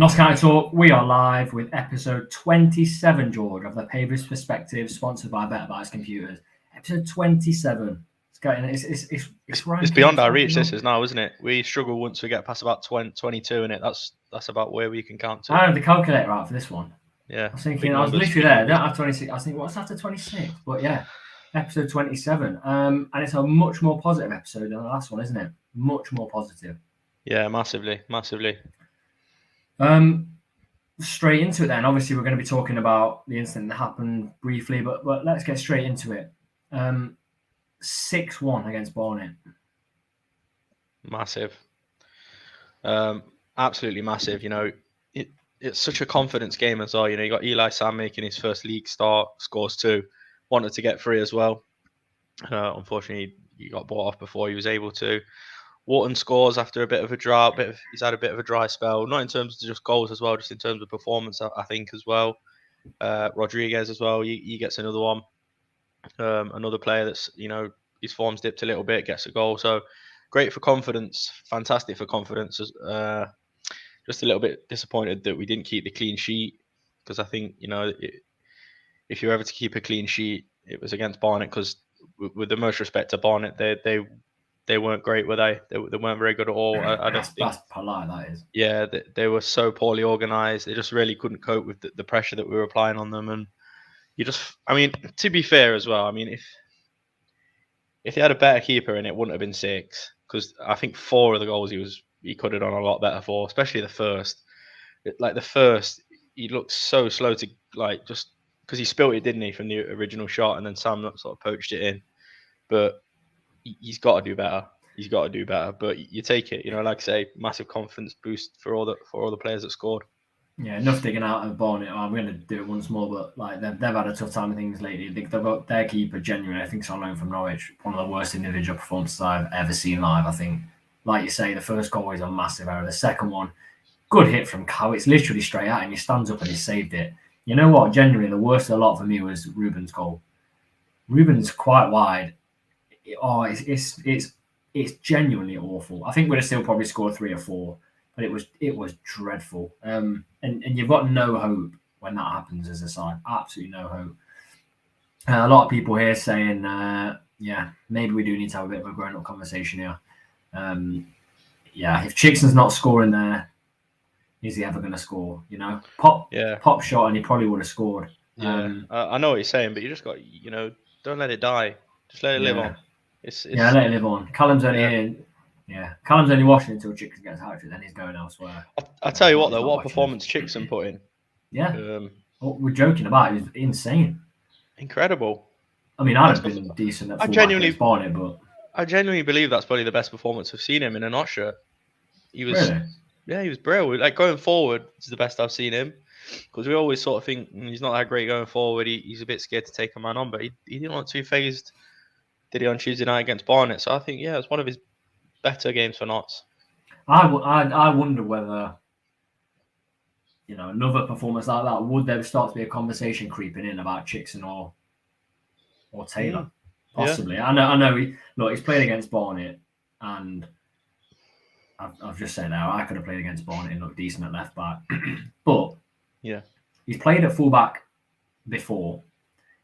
Notts County Talk, we are live with episode 27, George, of the Pavis Perspective, sponsored by Better Buys Computers. Episode 27. It's beyond our reach, this is now, isn't it? We struggle once we get past about 22 in it. That's about where we can count to. I have the calculator out for this one. Yeah. I was thinking, I was literally there. I don't have 26. I was thinking, what's after 26? But yeah, episode 27. And it's a much more positive episode than the last one, isn't it? Much more positive. Yeah, massively. Straight into it then. Obviously, we're going to be talking about the incident that happened briefly, but let's get straight into it. 6-1 against Barnet. Massive. Absolutely massive. You know, it's such a confidence game as well. You know, you got Eli Sam making his first league start, scores 2, wanted to get 3 as well. Unfortunately, he got bought off before he was able to. Wharton scores after a bit of a drought. He's had a bit of a dry spell, not in terms of just goals as well, just in terms of performance, I think, as well. Rodriguez as well, he gets another one. Another player that's, you know, his form's dipped a little bit, gets a goal. So great for confidence, fantastic for confidence. Just a little bit disappointed that we didn't keep the clean sheet, because I think, you know, if you're ever to keep a clean sheet, it was against Barnet, because with the most respect to Barnet, they weren't great, were they? They weren't very good at all. I don't think. That's polite, that is. Yeah, they were so poorly organised. They just really couldn't cope with the pressure that we were applying on them. And I mean, to be fair as well, I mean, if they had a better keeper in it, wouldn't have been 6, because I think 4 of the goals he could have done a lot better for, especially the first. Like the first, he looked so slow to, like, just because he spilt it, didn't he, from the original shot, and then Sam sort of poached it in. But he's got to do better. But you take it, you know, like I say, massive confidence boost for all the players that scored. Yeah, enough digging out of Barnet. I'm going to do it once more, but like they've had a tough time with things lately. They've got their keeper, genuinely, I think it's on loan from Norwich, one of the worst individual performances I've ever seen live. I think, like you say, the first goal is a massive error. The second one, good hit from Cow. It's literally straight at him. He stands up and he saved it. You know what? Genuinely, the worst of the lot for me was Ruben's goal. Ruben's quite wide. It's genuinely awful. I think we'd have still probably scored 3 or 4, but it was dreadful. And you've got no hope when that happens as a side. Absolutely no hope. A lot of people here saying, maybe we do need to have a bit of a grown-up conversation here. If Chickson's not scoring there, is he ever going to score? You know, pop shot, and he probably would have scored. Yeah, I know what you're saying, but you just got, you know, don't let it die. Just let it live on. Let it live on. Callum's only here. Yeah, Callum's only watching until Chickson gets out, then he's going elsewhere. I tell you what, though, what performance Chickson put in. Yeah. What we're joking about is insane. Incredible. I mean, I'd have been decent at fullback against Barnet, but I genuinely believe that's probably the best performance I've seen him in a Notts shirt. He was, really? Yeah, he was brilliant. Like, going forward, it's the best I've seen him, because we always sort of think he's not that great going forward. He's a bit scared to take a man on, but he didn't look too phased, did he, on Tuesday night against Barnet? So I think, yeah, it's one of his better games for Notts. I wonder whether, you know, another performance like that, would there start to be a conversation creeping in about Chickson or Taylor? Possibly. Yeah. I know. He's played against Barnet, and I've just said now I could have played against Barnet and looked decent at left back, but yeah, he's played at fullback before,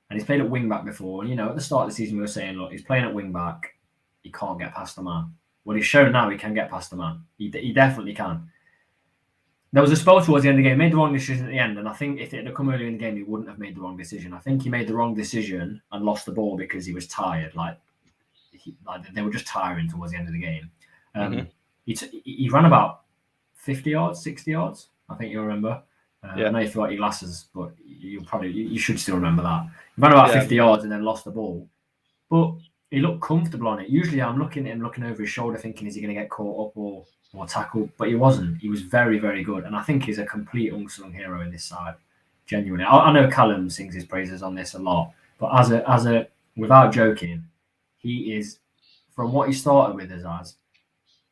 and he's played at wing back before. And, you know, at the start of the season we were saying, look, he's playing at wing back, he can't get past the man. Well, he's shown now he can get past the man. He definitely can. There was a spell towards the end of the game. He made the wrong decision at the end, and I think if it had come earlier in the game, he wouldn't have made the wrong decision. I think he made the wrong decision and lost the ball because he was tired. Like they were just tiring towards the end of the game. He ran about 50 yards, 60 yards. I think you'll remember. I know you forgot your glasses, but you should still remember that. He ran about 50 yards and then lost the ball, but he looked comfortable on it. Usually I'm looking at him, looking over his shoulder, thinking, is he going to get caught up or tackled? But he wasn't. He was very, very good. And I think he's a complete unsung hero in this side. Genuinely. I know Callum sings his praises on this a lot, but as a without joking, he is, from what he started with as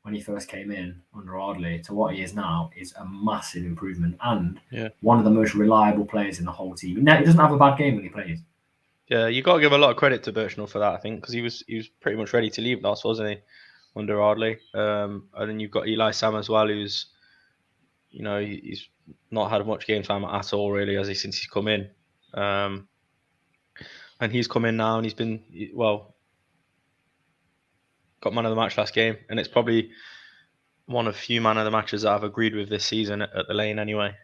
when he first came in under Ardley to what he is now, is a massive improvement and one of the most reliable players in the whole team. Now, he doesn't have a bad game when he plays. Yeah, you got to give a lot of credit to Birchnell for that, I think, because he was pretty much ready to leave last, wasn't he, under Ardley? And then you've got Eli Sam as well, who's he's not had much game time at all, really, since he's come in. And he's come in now, and he's been, got man of the match last game, and it's probably one of few man of the matches that I've agreed with this season at the Lane anyway.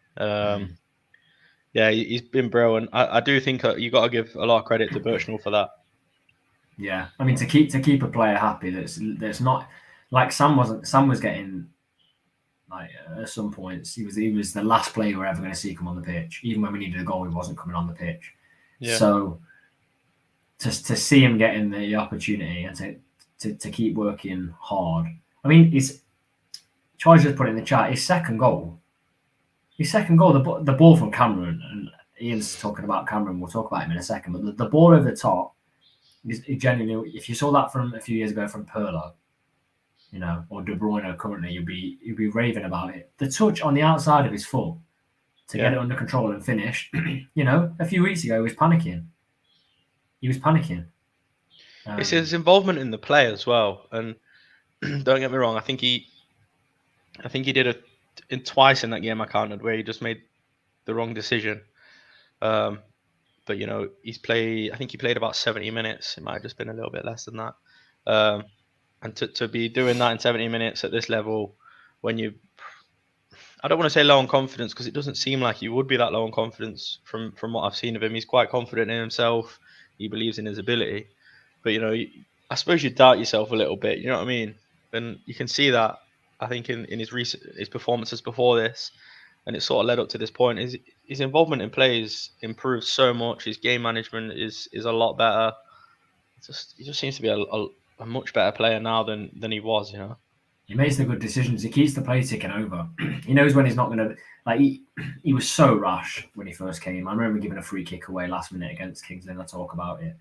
Yeah, he's been brilliant. I do think you got to give a lot of credit to Birchnell for that. Yeah, I mean, to keep a player happy that's not like Sam was getting, like, at some points he was the last player we're ever going to see come on the pitch. Even when we needed a goal, he wasn't coming on the pitch. Yeah. So to see him getting the opportunity and to keep working hard. I mean, Charles just put it in the chat. His second goal, the ball from Cameron, and Ian's talking about Cameron. We'll talk about him in a second. But the ball over the top is genuinely. If you saw that from a few years ago from Pirlo, or De Bruyne currently, you'd be raving about it. The touch on the outside of his foot to get it under control and finish. A few weeks ago he was panicking. It's his involvement in the play as well. And don't get me wrong, I think he did it twice in that game I counted where he just made the wrong decision. But he's played. I think he played about 70 minutes. It might have just been a little bit less than that. And to be doing that in 70 minutes at this level, when I don't want to say low on confidence, because it doesn't seem like he would be that low on confidence from what I've seen of him. He's quite confident in himself. He believes in his ability. But, I suppose you doubt yourself a little bit. You know what I mean? And you can see that, I think, in his performances before this. And it sort of led up to this point. His involvement in plays improved so much. His game management is a lot better. He just seems to be a much better player now than he was, He makes the good decisions. He keeps the play ticking over. He knows when he's not going to... Like, he was so rash when he first came. I remember giving a free kick away last minute against Kings, and I talk about it.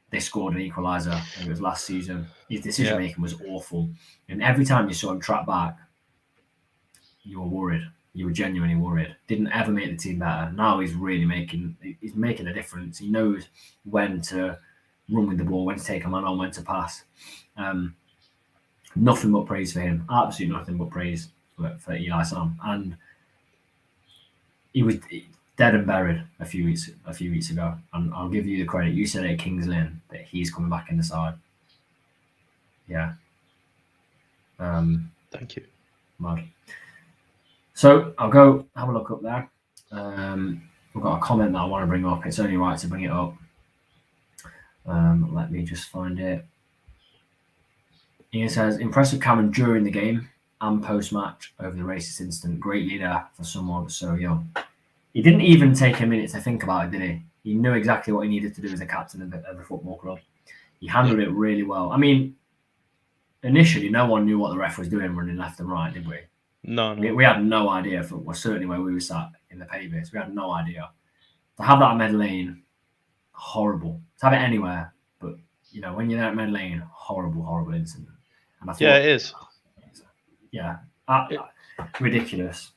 They scored an equaliser, I think it was last season. His decision-making was awful. And every time you saw him track back, you were worried. You were genuinely worried. Didn't ever make the team better. Now he's really making a difference. He knows when to run with the ball, when to take a man on, when to pass. Nothing but praise for him. Absolutely nothing but praise for Eli Sam. And he was dead and buried a few weeks ago. And I'll give you the credit. You said at Kings Lynn that he's coming back in the side. Yeah. Thank you. Mad. So I'll go have a look up there. We've got a comment that I want to bring up. It's only right to bring it up. Let me just find it. Ian says, impressive Cameron during the game and post-match over the racist incident. Great leader for someone so young. He didn't even take a minute to think about it, did he? He knew exactly what he needed to do as a captain of the football club. He handled it really well. I mean, initially, no one knew what the ref was doing running left and right, did we? No. We had no idea, certainly where we were sat in the Pavis. We had no idea. To have that at Med Lane, horrible. To have it anywhere, but, when you're there at Med Lane, horrible incident. And I thought, it is. Yeah, ridiculous.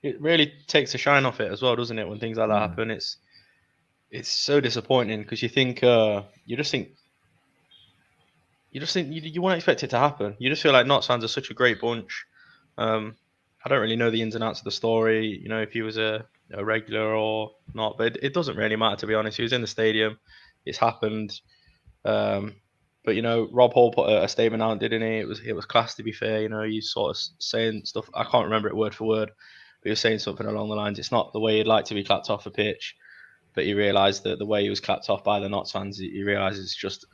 It really takes the shine off it as well, doesn't it? When things like that happen, it's so disappointing because you won't expect it to happen. You just feel like Notts fans are such a great bunch. I don't really know the ins and outs of the story, if he was a regular or not, but it doesn't really matter, to be honest. He was in the stadium. It's happened. But Rob Hall put a statement out, didn't he? It was class, to be fair. He's sort of saying stuff. I can't remember it word for word, but he was saying something along the lines. It's not the way he'd like to be clapped off a pitch, but he realised that the way he was clapped off by the Notts fans, he realised it's just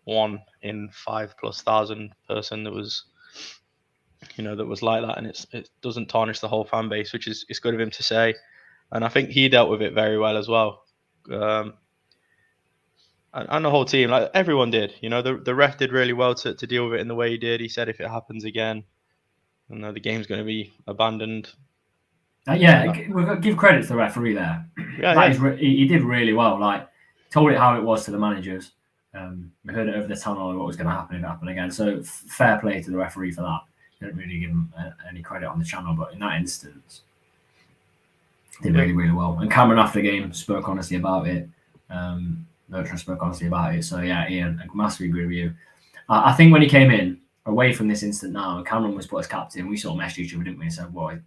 1 in 5,000+ person that was like that, and it doesn't tarnish the whole fan base, which is good of him to say. And I think he dealt with it very well as well. And the whole team, like everyone did, the ref did really well to deal with it in the way he did. He said if it happens again, the game's going to be abandoned. We've got to give credit to the referee there. He did really well. Like, told it how it was to the managers. We heard it over the tunnel what was going to happen if it happened again. So fair play to the referee for that. Don't really give him any credit on the channel, but in that instance, did really, really well. And Cameron after the game spoke honestly about it. Bertrand spoke honestly about it. So yeah, Ian, I massively agree with you. I think when he came in, away from this instant now, and Cameron was put as captain, we sort of messaged each other, didn't we? And said, well,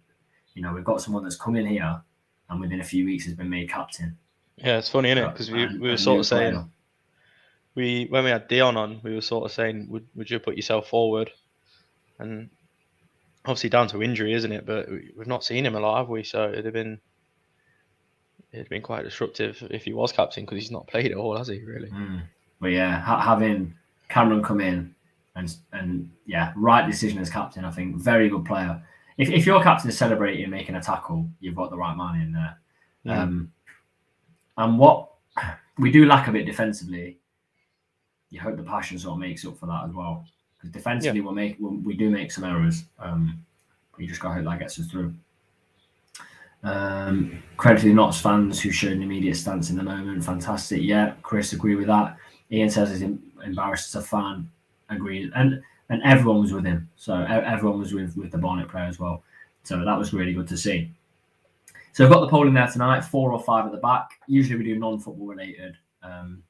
we've got someone that's come in here and within a few weeks has been made captain. Yeah, it's funny, isn't it? Because we were sort of saying, when we had Dion on, we were sort of saying, would you put yourself forward? And obviously down to injury, isn't it? But we've not seen him a lot, have we? So it'd have been quite disruptive if he was captain, because he's not played at all, has he? Really? But yeah, having Cameron come in and right decision as captain. I think very good player. If your captain is celebrating making a tackle, you've got the right man in there. And what we do lack a bit defensively, you hope the passion sort of makes up for that as well. Because defensively, we do make some errors. You just got to hope that gets us through. Credit to the Notts fans who showed an immediate stance in the moment. Fantastic. Yeah, Chris, agree with that. Ian says he's embarrassed as a fan. Agreed. And everyone was with him. So everyone was with the Barnet player as well. So that was really good to see. So I've got the poll in there tonight, 4 or 5 at the back. Usually we do non-football related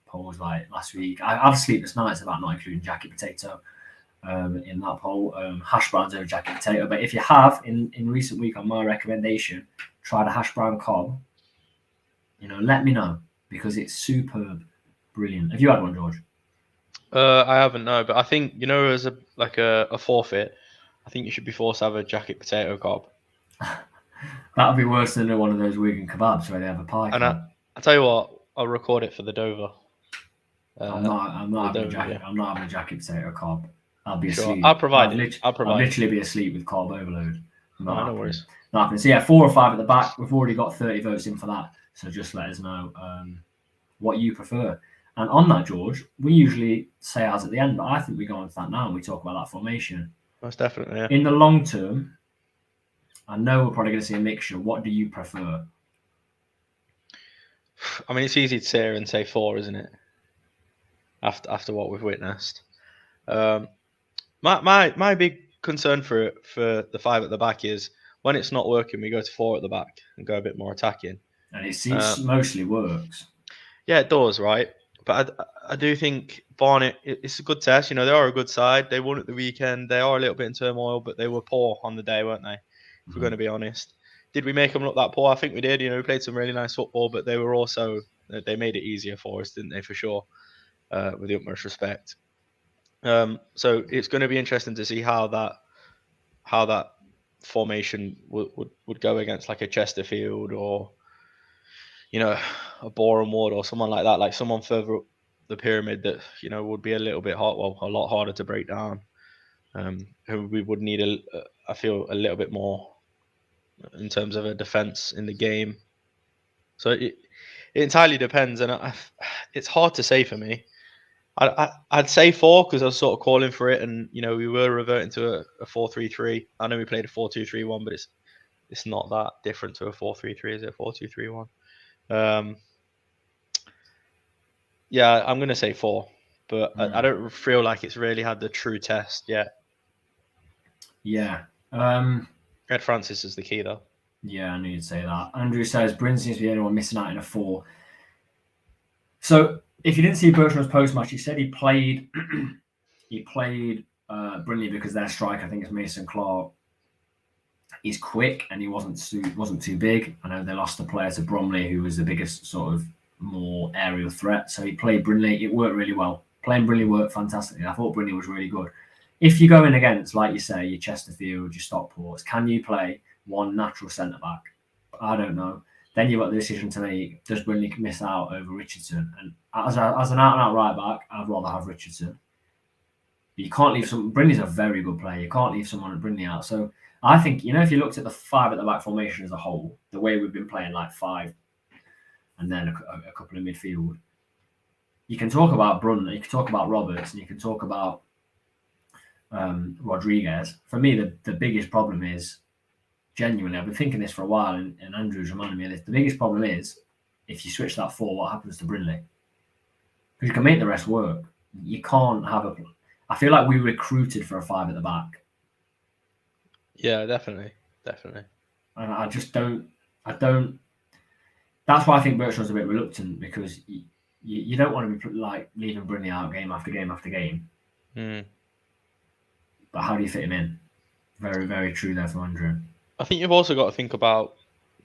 polls like last week. I have sleepless nights about not including jacket potato in that poll. Hash browns over jacket potato. But if you have, in recent week on my recommendation, tried a hash brown cob, let me know, because it's superb, brilliant. Have you had one, George? I haven't, no, but I think, as a forfeit, I think you should be forced to have a jacket potato cob. That would be worse than one of those Wigan kebabs where they have a pie. And I tell you what, I'll record it for the Dover. I'm not having a jacket potato cob. I'll be asleep. I'll provide I'll literally be asleep with carb overload. No worries. Not happening. So yeah, 4 or 5 at the back. We've already got 30 votes in for that. So just let us know what you prefer. And on that, George, we usually say ours at the end, but I think we go on to that now and we talk about that formation. Most definitely, yeah. In the long term, I know we're probably going to see a mixture. What do you prefer? I mean, it's easy to sit here and say 4, isn't it? After what we've witnessed. My big concern for the 5 at the back is when it's not working, we go to 4 at the back and go a bit more attacking. And it seems mostly works. Yeah, it does, right? But I do think Barnet, it's a good test. They are a good side. They won at the weekend. They are a little bit in turmoil, but they were poor on the day, weren't they? If we're going to be honest. Did we make them look that poor? I think we did. We played some really nice football, but they were also, they made it easier for us, didn't they, for sure, with the utmost respect. So it's going to be interesting to see how that formation would go against like a Chesterfield or a Boreham Wood or someone like that, like someone further up the pyramid that would be a little bit hard, a lot harder to break down. Who we would need I feel a little bit more in terms of a defense in the game. So it entirely depends, and it's hard to say for me. I'd say 4 because I was sort of calling for it, and we were reverting to a 4-3-3. I know we played a 4-2-3-1, but it's not that different to a 4-3-3, is it? 4-2-3-1. Yeah, I'm gonna say 4, but I don't feel like it's really had the true test yet. Yeah. Ed Francis is the key, though. Yeah, I knew you'd say that. Andrew says Bryn seems to be the only one missing out in a 4. So if you didn't see Bertrand's post-match, he said he played Brynley because their striker, I think it's Mason Clark, he's quick and he wasn't too big. I know they lost a player to Bromley, who was the biggest sort of more aerial threat. So he played Brynley. It worked really well. Playing Brynley worked fantastically. I thought Brynley was really good. If you go in against, like you say, your Chesterfield, your Stockports, can you play one natural centre-back? I don't know. Then you've got the decision to make. Does Brynley miss out over Richardson? And as an out-and-out right-back, I'd rather have Richardson. But you can't leave Brynley's a very good player. You can't leave someone at Brynley out. So I think, if you looked at the 5 at the back formation as a whole, the way we've been playing like 5 and then a couple in midfield, you can talk about Brunner, you can talk about Roberts, and you can talk about Rodriguez. For me, the biggest problem is, genuinely, I've been thinking this for a while, and Andrew's reminded me of this. The biggest problem is, if you switch that 4, what happens to Brynley? Because you can make the rest work. You can't have I feel like we recruited for a 5 at the back. Yeah, definitely. And I just don't. That's why I think Bertrand's a bit reluctant, because you don't want to be like leaving Brynley out game after game after game. But how do you fit him in? Very, very true there from Andrew. I think you've also got to think about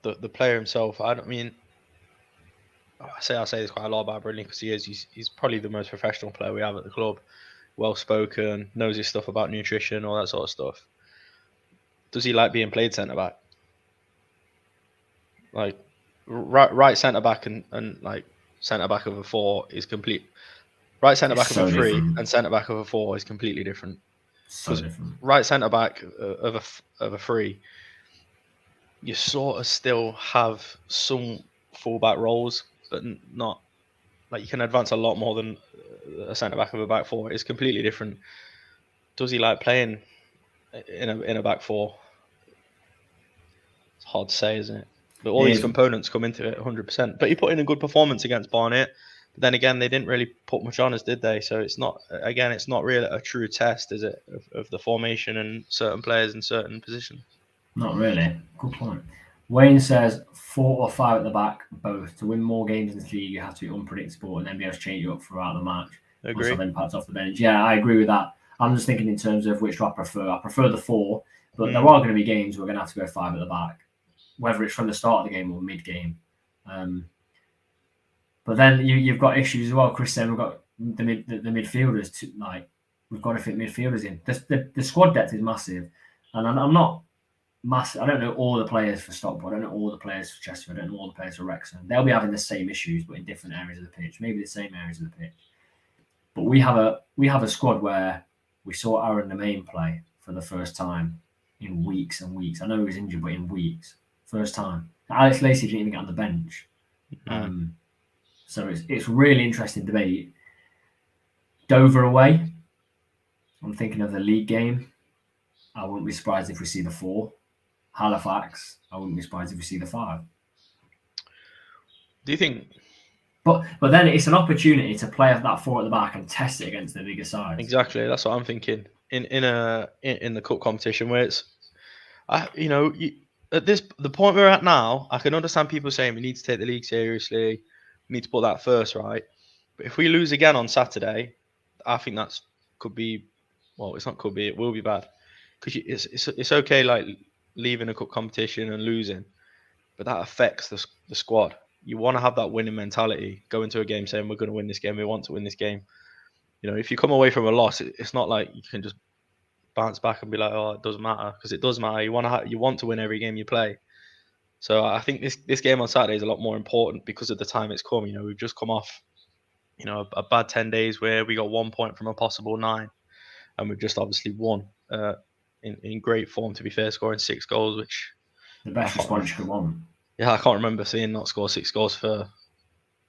the player himself. I mean, I say this quite a lot about Bradley because he's probably the most professional player we have at the club. Well spoken, knows his stuff about nutrition, all that sort of stuff. Does he like being played centre back? Like right centre back and like centre back of a 4 is complete. Right centre back of a 3 and centre back of a 4 is completely different. So different. Right centre back of a 3, you sort of still have some fullback roles, but not like you can advance a lot more than a centre back of a back 4. It's completely different. Does he like playing in a back 4? It's hard to say, isn't it? But all these components come into it 100%. But he put in a good performance against Barnet. But then again, they didn't really put much on us, did they? So it's not really a true test, is it, of the formation and certain players in certain positions? Not really. Good point. Wayne says 4 or 5 at the back, both. To win more games in the league, you have to be unpredictable and then be able to change you up throughout the match. Agree. Have impact off the bench. Yeah, I agree with that. I'm just thinking in terms of which do I prefer. I prefer the 4, but there are going to be games we're going to have to go 5 at the back, whether it's from the start of the game or mid-game. But then you've got issues as well. Chris said we've got the midfielders. We've got to fit midfielders in. The squad depth is massive, and I'm not massive. I don't know all the players for Stockport. I don't know all the players for Chesterfield. I don't know all the players for Wrexham. They'll be having the same issues, but in different areas of the pitch. Maybe the same areas of the pitch. But we have a squad where we saw Aaron the main play for the first time in weeks and weeks. I know he was injured, but in weeks, first time. Alex Lacey didn't even get on the bench. So it's really interesting debate. Dover away. I'm thinking of the league game. I wouldn't be surprised if we see the 4. Halifax. I wouldn't be surprised if we see the 5. Do you think? But then it's an opportunity to play that 4 at the back and test it against the bigger sides. Exactly, that's what I'm thinking. In the cup competition where it's, at the point we're at now, I can understand people saying we need to take the league seriously, we need to put that first, right? But if we lose again on Saturday, I think it will be bad, because it's okay like leaving a cup competition and losing, but that affects the squad. You want to have that winning mentality, go into a game saying we're going to win this game, we want to win this game. If you come away from a loss, it's not like you can just bounce back and be like, oh, it doesn't matter, because it does matter. You want to win every game you play. So I think this game on Saturday is a lot more important because of the time it's come. We've just come off, a bad 10 days where we got 1 point from a possible 9, and we've just obviously won in great form, to be fair, scoring 6 goals, which the best response you could want. Yeah, I can't remember seeing not score 6 goals for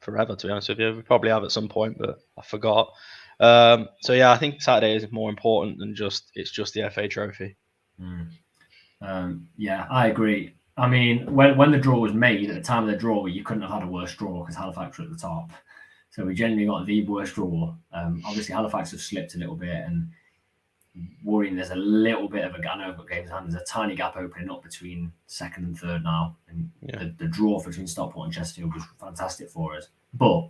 forever, to be honest with you. We probably have at some point, but I forgot. So yeah, I think Saturday is more important than it's just the FA Trophy. Yeah, I agree. I mean, when the draw was made, at the time of the draw, you couldn't have had a worse draw because Halifax were at the top. So we generally got the worst draw. Obviously, Halifax have slipped a little bit, and worrying there's a little bit of a gap. I know I've got games in hand. There's a tiny gap opening up between 2nd and 3rd now. And the draw between Stockport and Chesterfield was fantastic for us. But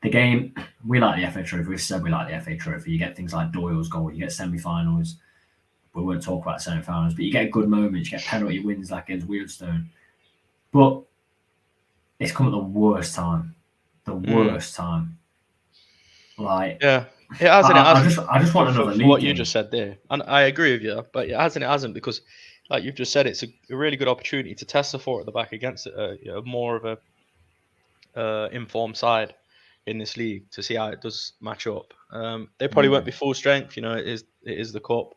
the game, we like the FA Trophy. We've said we like the FA Trophy. You get things like Doyle's goal. You get semi-finals. We won't talk about semi-finals, but you get good moments. You get penalty wins like against Wealdstone. But it's come at the worst time. The worst time. Like, yeah, it hasn't. I just want another league for what game. You just said there, and I agree with you. But it hasn't, because, like you've just said, it's a really good opportunity to test the 4 at the back against more of a informed side in this league to see how it does match up. They probably won't be full strength. It is the cup,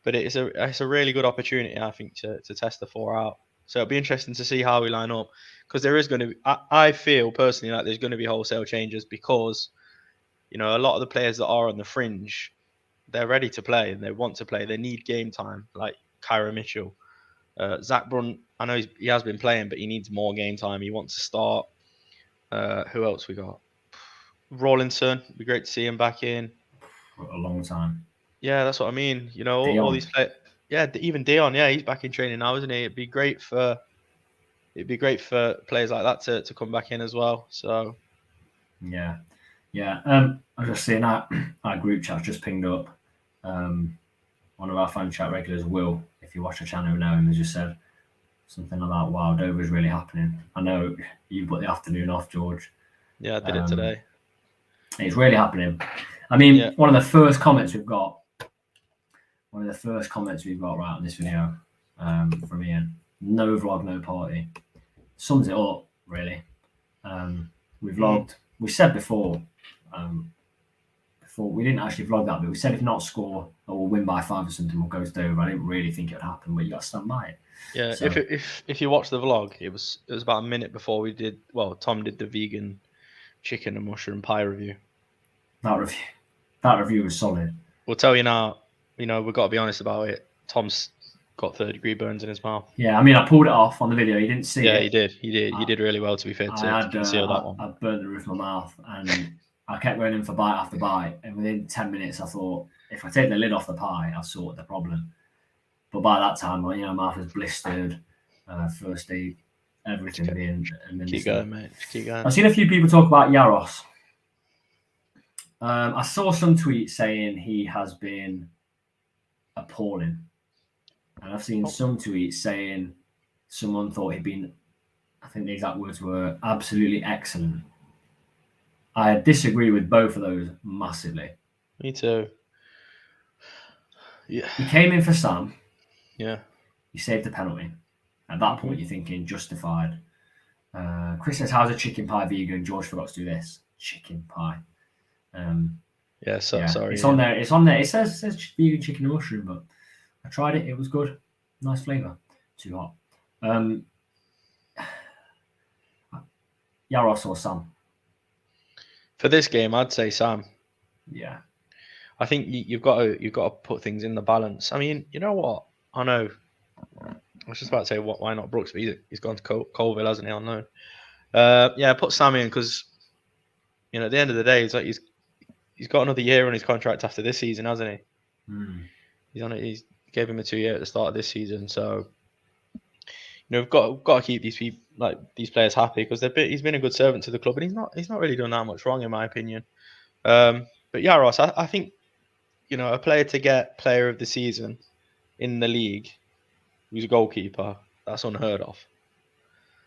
but it's a really good opportunity, I think, to test the 4 out. So it'll be interesting to see how we line up, because there is going to be. I feel personally like there's going to be wholesale changes, because a lot of the players that are on the fringe, they're ready to play and they want to play. They need game time, like Kyra Mitchell, Zach Brunt. I know he has been playing, but he needs more game time. He wants to start. Who else we got? Rawlinson. It'd be great to see him back in. For a long time. Yeah, that's what I mean. All these players. Yeah, even Dion. Yeah, he's back in training now, isn't he? It'd be great for players like that to come back in as well. So. Yeah. I'm just seeing our group chat just pinged up. one of our fan chat regulars, Will, if you watch the channel, you know him, has just said something about, wow, Dover's really happening. I know you put the afternoon off, George. Yeah, I did it today. It's really happening. I mean, one of the first comments we've got right on this video from Ian. No vlog, no party. Sums it up, really. We vlogged. We said before we didn't actually vlog that, but we said if not score or we'll win by 5 or something, we'll go to Dover. I didn't really think it would happen, but you got to stand by it. Yeah, so, if you watch the vlog, it was about a minute before we did. Well, Tom did the vegan chicken and mushroom pie review. That review was solid. We'll tell you now. You know, we've got to be honest about it. Tom's got 3rd-degree burns in his mouth. Yeah, I mean, I pulled it off on the video. You didn't see it. Yeah, you did. You did really well, to be fair, to conceal that one. I burnt the roof of my mouth, and I kept going in for bite after bite. And within 10 minutes, I thought, if I take the lid off the pie, I'll sort the problem. But by that time, my mouth was blistered, first aid, everything being administered. Keep going, mate. Just keep going. I've seen a few people talk about Yaros. I saw some tweets saying he has been appalling. And I've seen some tweets saying someone thought he'd been, I think the exact words were, absolutely excellent. I disagree with both of those massively. Me too. Yeah. He came in for Sam. Yeah. He saved the penalty. At that point, you're thinking justified. Chris says, how's a chicken pie vegan? George forgot to do this. Chicken pie. Sorry. It's on there. It's on there. It says vegan chicken and mushroom, but I tried it. It was good. Nice flavour. Too hot. Yaros or Sam? For this game, I'd say Sam. Yeah. I think you've got to put things in the balance. I mean, you know what? I know. I was just about to say, why not Brooks? But he's gone to Colville, hasn't he? On loan. Put Sam in because, at the end of the day, it's like he's got another year on his contract after this season, hasn't he? He's on it. He's gave him a 2 year at the start of this season, so we've got to keep these players happy because he's been a good servant to the club, and he's not really done that much wrong in my opinion. But Yaros, I think a player to get player of the season in the league who's a goalkeeper, that's unheard of.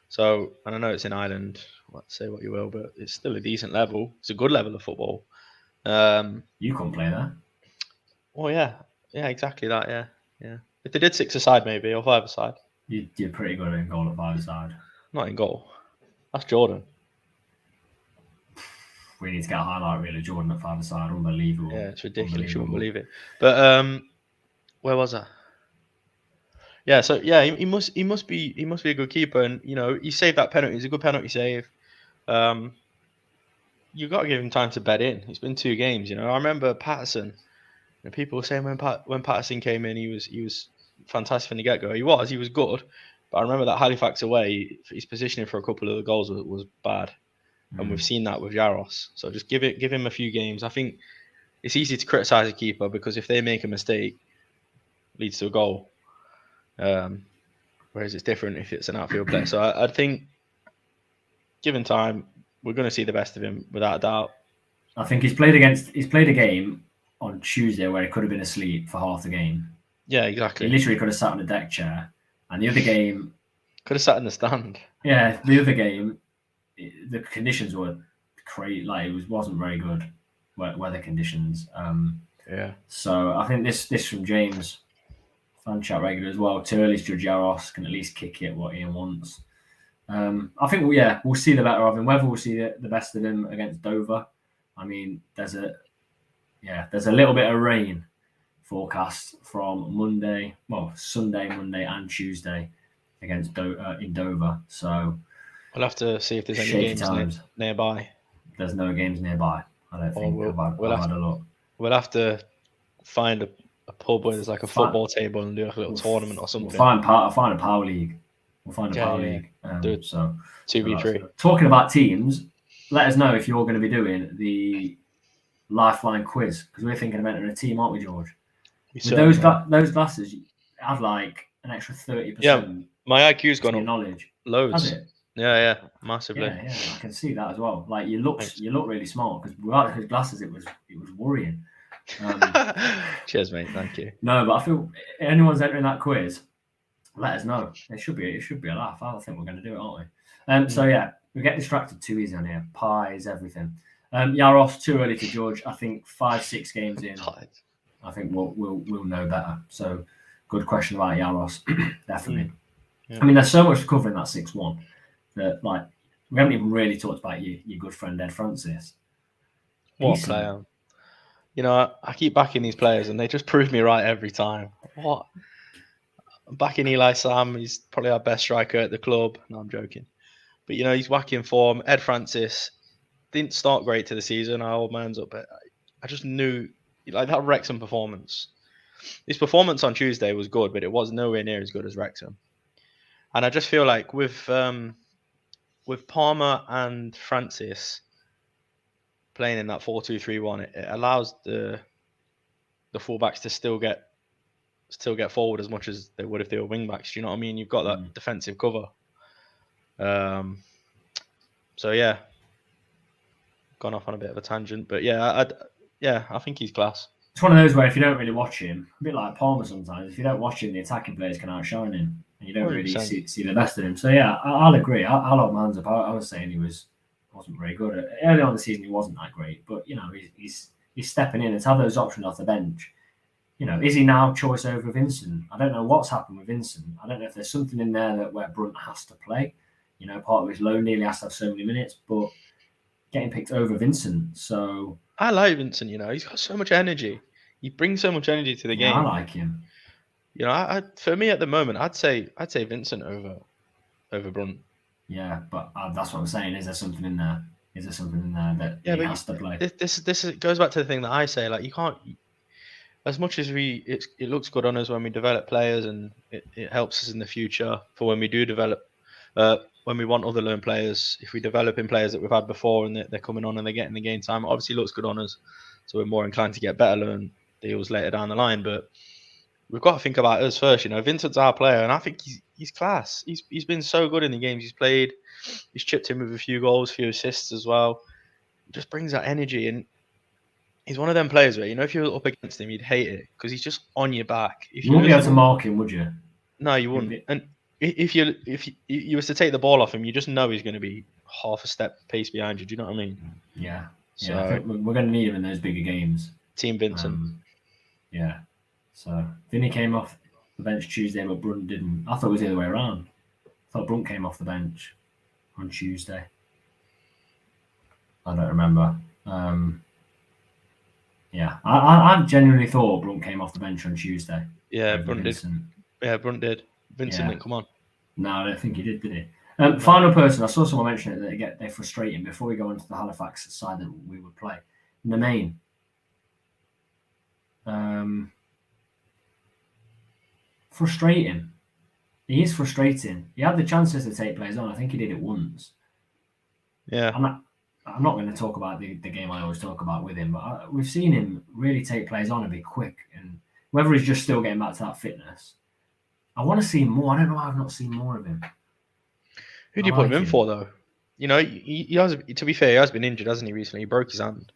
So, and I know it's in Ireland, say what you will, but it's still a decent level. It's a good level of football. You couldn't play that. Well, yeah, exactly that. Yeah. If they did 6-a-side maybe or 5-a-side, you're pretty good in goal at 5-a-side. Not in goal. That's Jordan. We need to get a highlight reel of Jordan at 5-a-side. Unbelievable. Yeah, it's ridiculous. You wouldn't believe it. But where was I? Yeah, so yeah, he must be a good keeper, and he saved that penalty. It's a good penalty save. You've got to give him time to bed in. It's been 2 games. I remember Patterson. People were saying when Patterson came in, he was fantastic from the get go. He was good, but I remember that Halifax away, his positioning for a couple of the goals was bad, and we've seen that with Yaros. So just give him a few games. I think it's easy to criticise a keeper because if they make a mistake, it leads to a goal. Whereas it's different if it's an outfield player. So I think, given time, we're going to see the best of him without a doubt. I think he's played a game on Tuesday where he could have been asleep for half the game. Yeah, exactly. He literally could have sat on a deck chair, and the other game could have sat in the stand. Yeah, the other game, the conditions were crazy. Like it wasn't very good weather conditions. Yeah. So I think this from James. Fan chat regular as well. Too early to judge Yaros, can at least kick it what Ian wants. I think we'll see the better of him. Whether we'll see the best of him against Dover. I mean, there's a little bit of rain forecast from Sunday, Monday, and Tuesday against in Dover. So we'll have to see if there's any games nearby. There's no games nearby. I don't think. I've had a look. We'll have to find a pub where there's like a football table and do like a little tournament or something. I'll find a power league. We'll find a power league. So 2v3. Talking about teams, let us know if you're going to be doing the Lifeline quiz because we're thinking of entering a team, aren't we, George? With those glasses, you have like an extra 30%. Yeah, my IQ's gone up. Knowledge. Loads. Has it? Yeah, massively. Yeah, I can see that as well. Like you look really smart because without his glasses, it was worrying. Cheers, mate. Thank you. No, but I feel anyone's entering that quiz, let us know. It should be a laugh. I think we're going to do it, aren't we? So yeah, we get distracted too easy on here. Pies, everything. Yaros, too early to judge. I think 5-6 games in, I think we'll know better. So good question about Yaros, definitely. Yeah. I mean, there's so much to cover in that 6-1 that like we haven't even really talked about your good friend Ed Francis. What a player! You know, I keep backing these players, and they just prove me right every time. What? I'm backing Eli Sam. He's probably our best striker at the club. No, I'm joking. But you know, he's whacking form. Ed Francis didn't start great to the season. I hold my hands up, but I just knew like that Wrexham performance. His performance on Tuesday was good, but it was nowhere near as good as Wrexham. And I just feel like with Palmer and Francis playing in that 4-2-3-1, it allows the fullbacks to still get forward as much as they would if they were wing backs. Do you know what I mean? You've got that defensive cover. So yeah, gone off on a bit of a tangent, but yeah, I think he's class. It's one of those where if you don't really watch him, a bit like Palmer sometimes, if you don't watch him, the attacking players can outshine him, and you don't 100%. really see the best of him. So yeah, I'll agree. I'll hold my hands up. I was saying he wasn't very good early on in the season. He wasn't that great, but you know he's stepping in and to have those options off the bench. You know, is he now choice over Vincent? I don't know what's happened with Vincent. I don't know if there's something in there where Brunt has to play. You know, part of his loan nearly has to have so many minutes, but getting picked over Vincent. So I like Vincent. You know, he's got so much energy. He brings so much energy to the game. I like him. You know, I for me at the moment, I'd say Vincent over Brunt. Yeah, but that's what I'm saying. Is there something in there? Is there something in there that he has to play? This goes back to the thing that I say. Like you can't. As much as it looks good on us when we develop players, and it helps us in the future for when we do develop. When we want other loan players, if we develop in players that we've had before and they're coming on and they're getting the game time, it obviously looks good on us. So we're more inclined to get better loan deals later down the line. But we've got to think about us first. You know, Vincent's our player, and I think he's class. He's been so good in the games he's played. He's chipped in with a few goals, a few assists as well. He just brings that energy, and he's one of them players where, you know, if you're up against him, you'd hate it because he's just on your back. You wouldn't be able to mark him, would you? No, you wouldn't. And if you was to take the ball off him, you just know he's going to be half a step pace behind you. Do you know what I mean? Yeah. So I think we're going to need him in those bigger games. Team Vincent. Yeah. So Vinny came off the bench Tuesday, but Brunt didn't. I thought it was the other way around. I thought Brunt came off the bench on Tuesday. I don't remember. Yeah, I genuinely thought Brunt came off the bench on Tuesday. Yeah, Brunt did. Yeah, Brunt did. Vincent didn't come on. No, I don't think he did he? Final person, I saw someone mention it that they're frustrating before we go into the Halifax side that we would play. Nemain. Frustrating. He is frustrating. He had the chances to take players on. I think he did it once. Yeah. I'm not going to talk about the game I always talk about with him, but we've seen him really take players on and be quick. And whether he's just still getting back to that fitness, I want to see more. I don't know why I've not seen more of him. Who do you put him in for, though? You know, he has. To be fair, he has been injured, hasn't he? Recently, he broke his hand.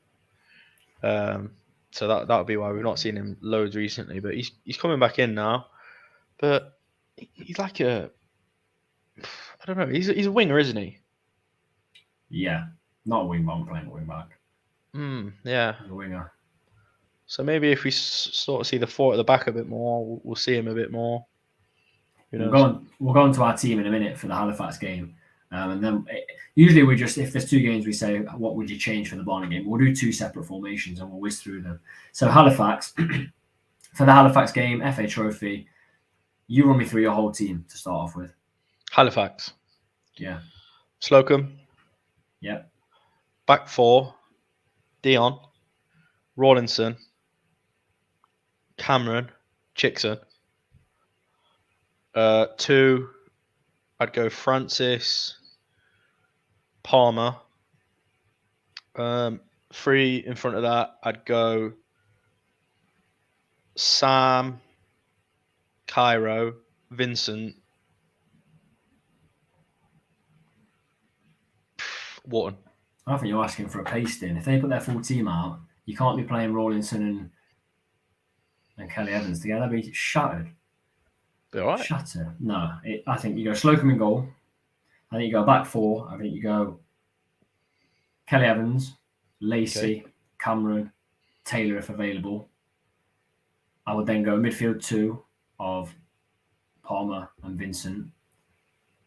So that would be why we've not seen him loads recently. But he's coming back in now. But he's like I don't know. He's a winger, isn't he? Yeah, not a wing back. I'm playing a wing back. Yeah, he's a winger. So maybe if we sort of see the four at the back a bit more, we'll see him a bit more. We'll go on to our team in a minute for the Halifax game. And then usually we just, if there's two games, we say, what would you change for the Barnet game? We'll do two separate formations and we'll whiz through them. So Halifax, for the Halifax game, FA Trophy, you run me through your whole team to start off with. Halifax. Yeah. Slocum. Yep. Back four, Dion, Rawlinson, Cameron, Chickson. 2, I'd go Francis, Palmer. 3 in front of that, I'd go Sam, Cairo, Vincent, Wharton. I think you're asking for a pasting. If they put their full team out, you can't be playing Rawlinson and Kelly Evans together, be shattered. Be all right. Shatter. No, I think you go Slocum in goal. I think you go back four. I think you go Kelly Evans, Lacey, Cameron, Taylor if available. I would then go midfield two of Palmer and Vincent.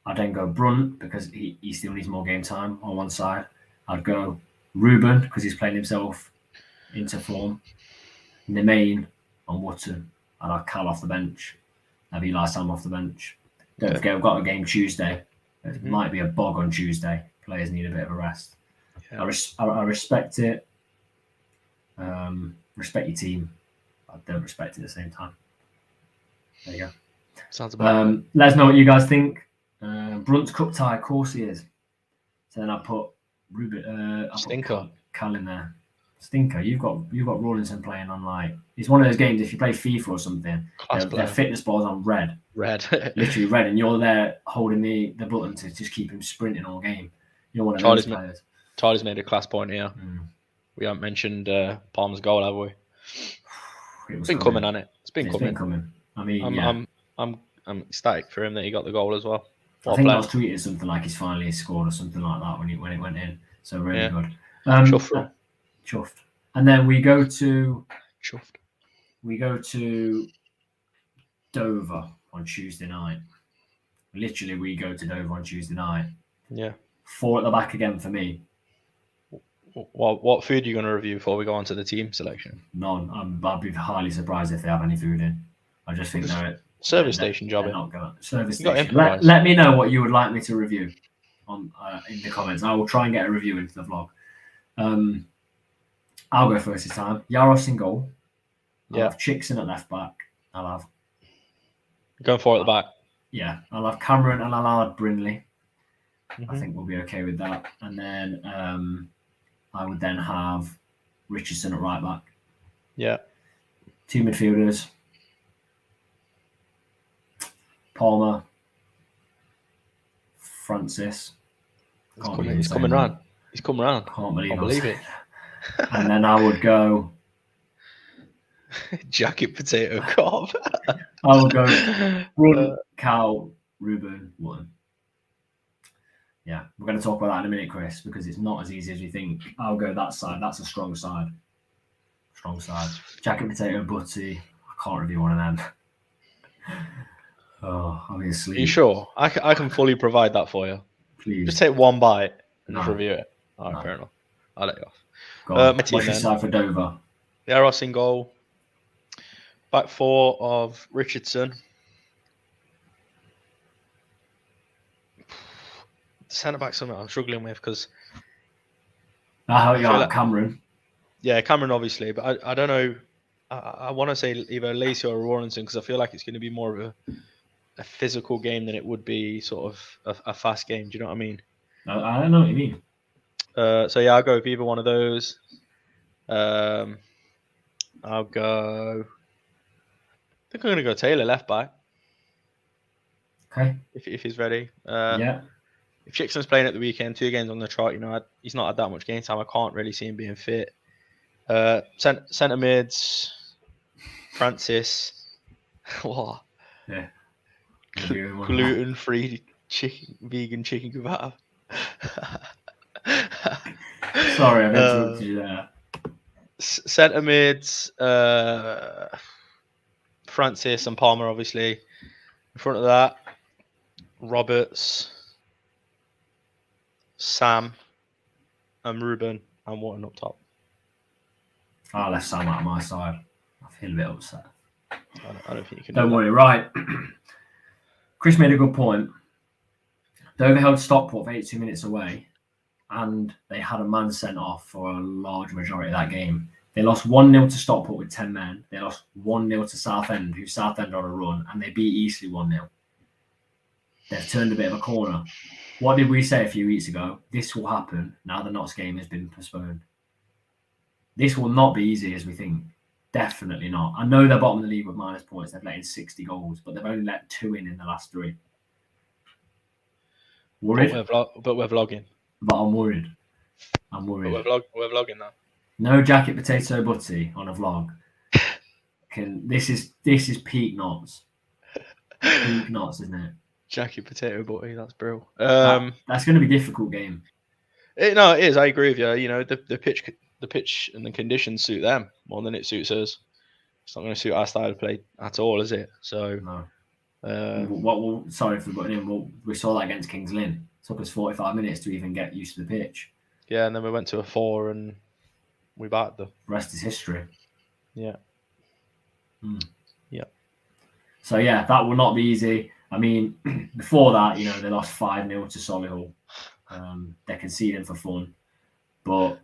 I'd then go Brunt because he still needs more game time on one side. I'd go Ruben because he's playing himself into form. Nemain on Wootton. And I'd Cal off the bench. Have Eli Sam off the bench. Don't forget, we've got a game Tuesday. It might be a bog on Tuesday. Players need a bit of a rest. Yeah. I respect it. Respect your team. I don't respect it at the same time. There you go. Sounds about let us know what you guys think. Brunt's cup tie, of course he is. So then I put Ruben. Stinker. Cal in there. Stinker. You've got Rawlinson playing on like it's one of those games. If you play FIFA or something, their fitness ball's on red. Literally red, and you're there holding the button to just keep him sprinting all game. You're one of those players. Charlie's made a class point here. We haven't mentioned Palmer's goal, have we? It's been coming, hasn't it? It's been coming. I mean, I'm ecstatic for him that he got the goal as well. I think I was tweeting something like he's finally scored or something like that when it went in. So really good. Chuffed. And then we go to Dover on Tuesday night. Literally, we go to Dover on Tuesday night. Yeah. 4 at the back again for me. What food are you going to review before we go on to the team selection? None. I'd be highly surprised if they have any food in. I just think they're service station job. Service station. Let me know what you would like me to review on in the comments. I will try and get a review into the vlog. I'll go first this time. Yaros in goal. I'll have Chickson at left back. I'll have going 4 at the back. Yeah, I'll have Cameron and I'll add Brindley. I think we'll be okay with that. And then I would then have Richardson at right back. Yeah. 2 midfielders. Palmer. Francis. He's coming round. Can't believe it. And then I would go jacket potato cob. I would go Run, Cal, Ruben, Wootton. Yeah, we're going to talk about that in a minute, Chris, because it's not as easy as you think. I'll go that side. That's a strong side. Jacket potato, Butty. I can't review one of them. I'll be asleep. Are you sure? I can fully provide that for you. Please. Just take one bite and just review it. All right, fair enough. I'll let you off. What's your side for Dover? Yaros in goal. Back 4 of Richardson. Centre back something I'm struggling with because I like Cameron. Yeah, Cameron obviously, but I don't know. I want to say either Lacey or Rawlinson because I feel like it's going to be more of a physical game than it would be sort of a fast game. Do you know what I mean? I don't know what you mean. So yeah, I'll go with either one of those. I'll go. I think I'm going to go Taylor left back. Okay. If he's ready. Yeah. If Chickson's playing at the weekend, 2 games on the trot, he's not had that much game time. I can't really see him being fit. Centre mids, Francis. What? Yeah. Gluten-free vegan chicken kebab. Sorry, I've interrupted you there. Centre mids, Francis and Palmer, obviously. In front of that, Roberts, Sam, and Ruben, and Wootton up top. I left Sam out of my side. I feel a bit upset. I don't think you can. Don't worry, right. Chris made a good point. Dover held Stockport for 82 minutes away, and they had a man sent off for a large majority of that game. They lost 1-0 to Stockport with 10 men. They lost 1-0 to Southend, who Southend are on a run, and they beat Eastleigh 1-0. They've turned a bit of a corner. What did we say a few weeks ago? This will happen now the Notts game has been postponed. This will not be easy as we think. Definitely not. I know they're bottom of the league with minus points. They've let in 60 goals, but they've only let 2 in the last 3. Worried? But we're vlogging. But I'm worried. But we're vlogging now. No jacket potato butty on a vlog. This is peak knots. Peak knots, isn't it? Jackie Potato Butty, that's brilliant. That's going to be a difficult game. No, it is. I agree with you. You know, the pitch and the conditions suit them more than it suits us. It's not going to suit our style of play at all, is it? So, no. Sorry for butting in. We saw that against Kings Lynn. It took us 45 minutes to even get used to the pitch. Yeah, and then we went to a 4 and we battered them. The rest is history. Yeah. Yeah. So yeah, that will not be easy. I mean, before that, they lost 5-0 to Solihull. They're conceding for fun, but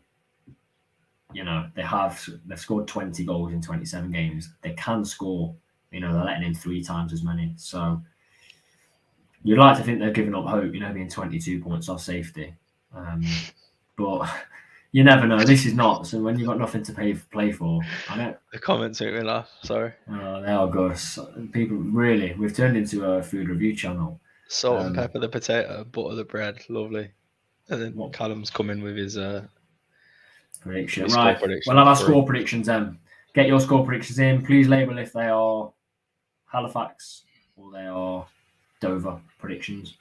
they've scored 20 goals in 27 games. They can score. They're letting in 3 times as many. So you'd like to think they're giving up hope. Being 22 points off safety, but you never know. This is not. So when you've got nothing to play for, The comments make me laugh. Sorry. They are good. People really. We've turned into a food review channel. Salt and pepper the potato, butter the bread, lovely. And then Callum's coming with his prediction. Right. We'll have our score predictions then. Get your score predictions in. Please label if they are Halifax or they are Dover predictions.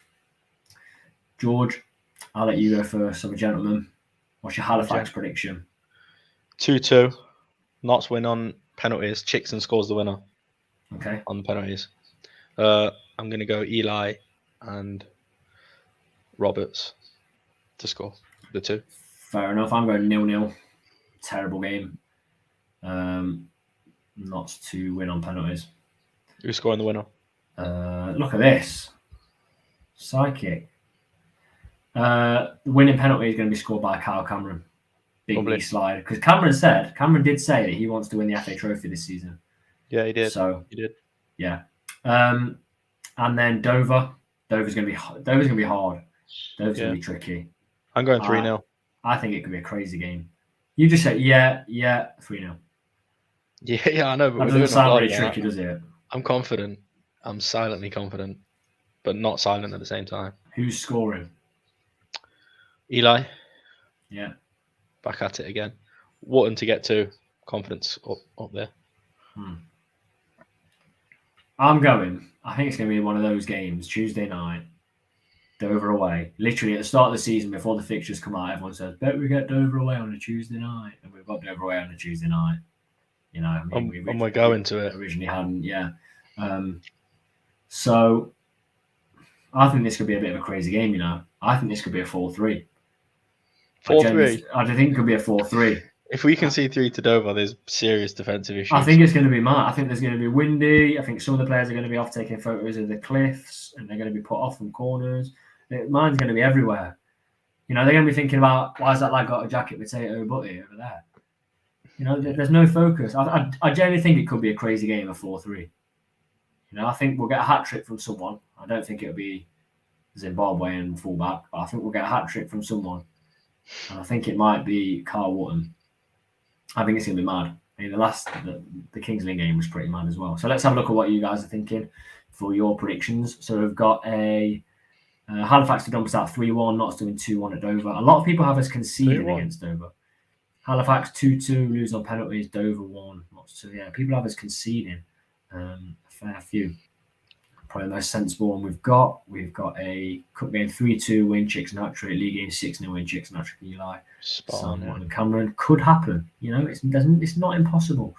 George, I'll let you go first. I'm a gentleman. What's your Halifax prediction? 2-2. Notts win on penalties. Chickson scores the winner. Okay. On the penalties. I'm going to go Eli and Roberts to score the 2. Fair enough. I'm going 0-0. Terrible game. Notts to win on penalties. Who's scoring the winner? Look at this. Psychic. The winning penalty is going to be scored by Kyle Cameron. Big knee slide. Because Cameron did say that he wants to win the FA Trophy this season. Yeah, he did. So he did. Yeah. And then Dover. Dover's going to be hard. Dover's going to be tricky. I'm going 3-0. I think it could be a crazy game. You just said, 3-0. Yeah, I know. But that doesn't sound very tricky, does it? I'm confident. I'm silently confident, but not silent at the same time. Who's scoring? Eli. Yeah. Back at it again. Wharton to get to. Confidence up there. I think it's going to be one of those games, Tuesday night, Dover away. Literally at the start of the season, before the fixtures come out, everyone says, bet we get Dover away on a Tuesday night. And we've got Dover away on a Tuesday night. We're going to it. Originally hadn't, yeah. So I think this could be a bit of a crazy game, I think this could be a 4-3. 4-3? I think it could be a 4-3. If we can see 3 to Dover, there's serious defensive issues. I think it's going to be mad. I think there's going to be windy. I think some of the players are going to be off taking photos of the cliffs and they're going to be put off from corners. Mine's going to be everywhere. They're going to be thinking about, why has that lad got a jacket potato butty over there? There's no focus. I genuinely think it could be a crazy game of 4-3. I think we'll get a hat-trick from someone. I don't think it'll be Zimbabwean fullback, but I think we'll get a hat-trick from someone. And I think it might be Carl Wharton. I think it's going to be mad. The Kings Lynn game was pretty mad as well. So let's have a look at what you guys are thinking for your predictions. So we've got a Halifax to dump us out 3-1, Notts doing 2-1 at Dover. A lot of people have us conceding against Dover. Halifax 2-2, lose on penalties, Dover 1, Notts 2. Yeah, people have us conceding a fair few. Probably the most sensible one we've got. We've got a cup game 3-2 win, Chicks and hat-trick. League game 6-0 win, Chicks and hat-trick. Eli. And Cameron. Could happen. It's not impossible.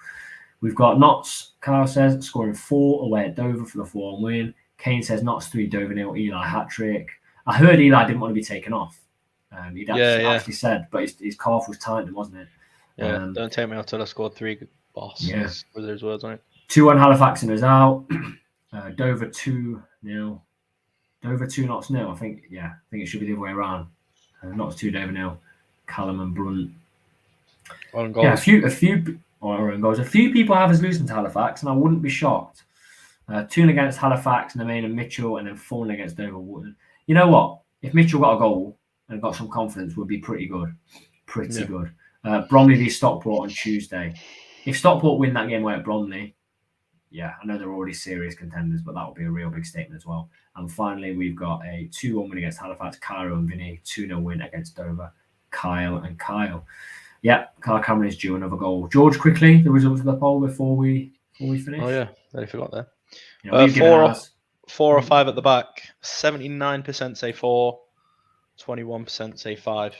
We've got Notts, Kyle says, scoring 4 away at Dover for the 4-1 win. Kane says Notts 3, Dover 0, Eli hat-trick. I heard Eli didn't want to be taken off. He'd actually said, but his calf was tightened, wasn't it? Yeah, don't take me out till I scored 3, boss. Yeah. Were those words on it? 2-1 Halifax and is out. Dover 2-0. Dover 2, Notts 0. I think it should be the other way around. Notts 2, Dover 0. Callum and Brunt. Yeah, a few goals. A few people have us losing to Halifax, and I wouldn't be shocked. 2 against Halifax, Nemain and Mitchell, and then 4 against Dover Wharton. You know what? If Mitchell got a goal and got some confidence, would be pretty good. Good. Bromley v Stockport on Tuesday. If Stockport win that game away at Bromley, I know they're already serious contenders, but that would be a real big statement as well. And finally, we've got a 2-1 win against Halifax, Cairo and Vinny, 2-0 win against Dover, Kyle and Kyle. Yeah, Kyle Cameron is due another goal. George, quickly, the results of the poll before we before we finish? Oh yeah, I forgot that. You know, we've given ours. 4 or 5 at the back. 79% say 4. 21% say 5.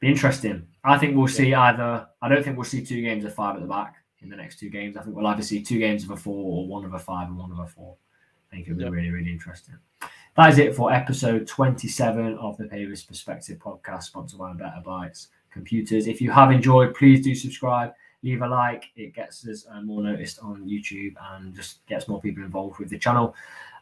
Be interesting. I think we'll see either. I don't think we'll see 2 games of 5 at the back in the next 2 games. I think we'll either see 2 games of a 4 or 1 of a 5 and 1 of a 4. I think it'll be really, really interesting. That is it for episode 27 of the Pavis Perspective podcast, sponsored by Better Bytes Computers. If you have enjoyed, please do subscribe, leave a like. It gets us more noticed on YouTube and just gets more people involved with the channel.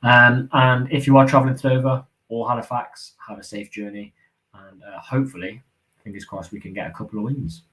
And if you are traveling to Dover or Halifax, have a safe journey. And hopefully, fingers crossed, we can get a couple of wins.